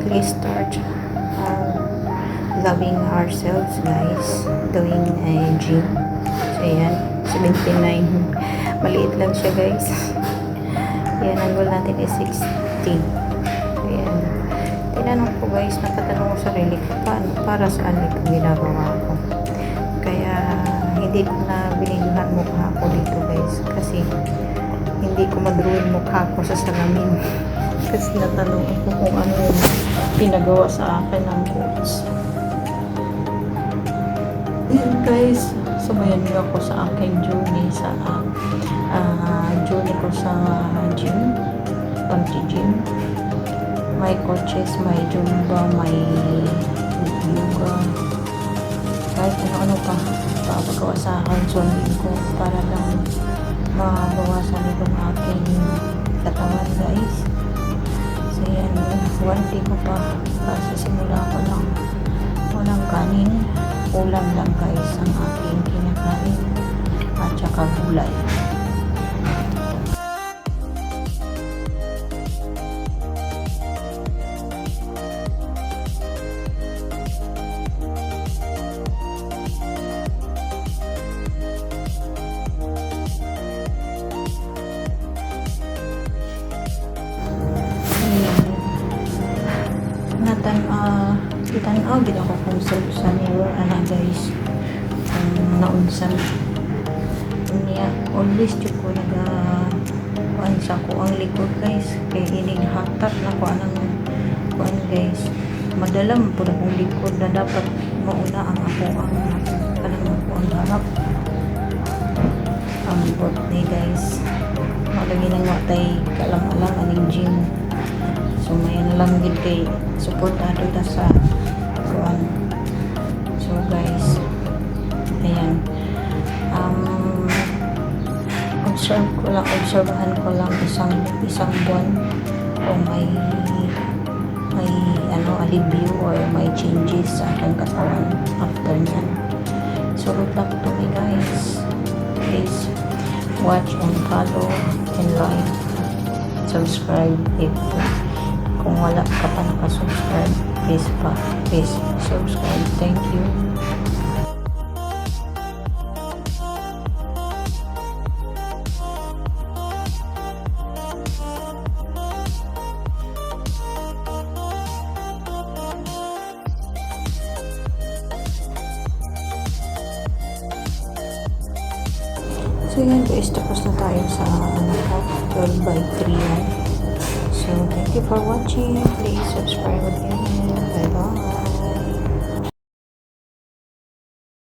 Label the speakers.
Speaker 1: please start loving ourselves, guys. Doing a gym. So, ayan. 79. Maliit lang siya, guys. Yan, ang goal natin is 60. Ayan. Tinanong ko, guys, nakatanong ko sarili ko, paano, para saan ito ginagawa ko. Kaya, hindi ko na binigyan mukha ko dito, guys. Kasi, hindi ko madrawin mukha ko sa salamin. Kasi natanong ko kung ano yung pinagawa sa akin ng coach. Ayan, guys. Sumayan niyo ako sa aking journey sa journey ko sa gym. Pag-gym. May coaches, may Zumba, may yoga. Kahit ano-ano pa. Papagawa sa akin. Sundin ko para lang mabawasan itong aking katawan, guys. So yan, one day ko pa kasi simula ko lang walang kanin, ulam lang, guys, ang aking kinakain at saka gulay. Kitanaw gid ako kung sa mirror ana, guys, naunsan niya always jud ko naga sa ko ang likod, guys, kay ining hatak na ko anang kuan, guys, madalam pud akong likod na dapat mauna ang ako ang kanang ako ang harap ang birthday, guys. Malagi nang watay kalang-alang aning gym. So may lang gid kay suportado ta sa kuan. So, guys, ayan, obserbahan ko lang isang buwan kung may alibyo or may changes sa aking katawan after nyan. So, good luck to me, guys. Please watch and follow and like, subscribe if kung wala ka pa nakasubscribe, please subscribe. Thank you. So yan, guys, tapos na tayo sa 12 by 3 yan. So, thank you for watching. Please subscribe again. Bye-bye.